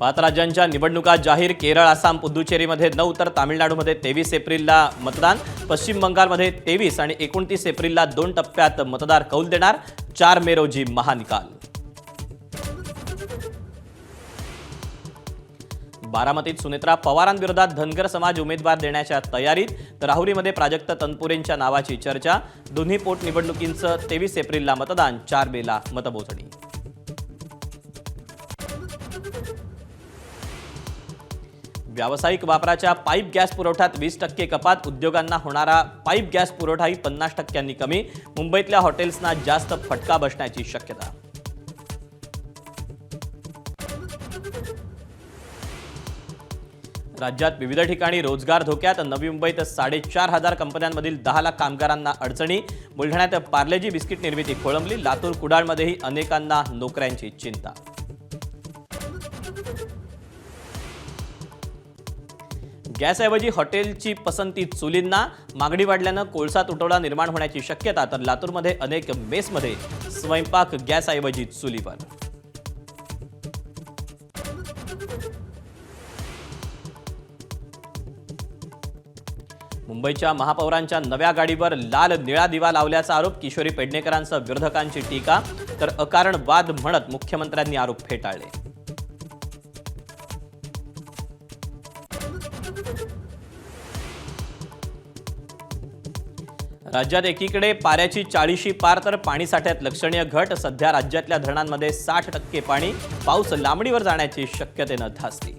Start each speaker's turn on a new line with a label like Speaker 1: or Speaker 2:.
Speaker 1: 5 राज्यांच्या निवडणुका जाहीर। केरळ, आसाम, पुदुचेरीमध्ये 9 तर तामिळनाडूमध्ये 23 एप्रिलला मतदान। पश्चिम बंगालमध्ये 23 आणि 29 एप्रिलला 2 टप्प्यात मतदार कौल देणार। 4 मे रोजी महानिकाल। बारामतीत सुनेत्रा पवारांविरोधात धनगर समाज उमेदवार देण्याच्या तयारीत, तर राहुरीमध्ये प्राजक्त तनपुरेंच्या नावाची चर्चा। दोन्ही पोटनिवडणुकींचं 23 एप्रिलला मतदान, 4 मेला मतमोजणी। व्यावसायिक वापराच्या पाईप गॅस पुरवठ्यात 20% कपात। उद्योगांना होणारा पाईप गॅस पुरवठाही 50%नी कमी। मुंबईतल्या हॉटेल्सना जास्त फटका बसण्याची शक्यता। राज्यात विविध ठिकाणी रोजगार धोक्यात। नवी मुंबईत 4,500 कंपन्यांमधील 10 लाख कामगारांना अडचणी। बुलढाण्यात पार्लेजी बिस्किट निर्मिती खोळंबली। लातूर, कुडाळमध्येही अनेकांना नोकऱ्यांची चिंता। गॅसऐवजी हॉटेलची पसंती चुलींना। मागणी वाढल्यानं कोळसा तुटवडा निर्माण होण्याची शक्यता। तर लातूरमध्ये अनेक मेसमध्ये स्वयंपाक गॅसऐवजी चुलीवर। मुंबईच्या महापौरांच्या नव्या गाडीवर लाल निळा दिवा लावल्याचा आरोप। किशोरी पेडणेकरांसह विरोधकांची टीका। तर अकारण वाद म्हणत मुख्यमंत्र्यांनी आरोप फेटाळले। राज्यात एकीकडे पाऱ्याची 40शी पार, तर पाणीसाठ्यात लक्षणीय घट। सध्या राज्यातल्या धरणांमध्ये 60% पाणी। पाऊस लांबणीवर जाण्याची शक्यतेनं धास्ती।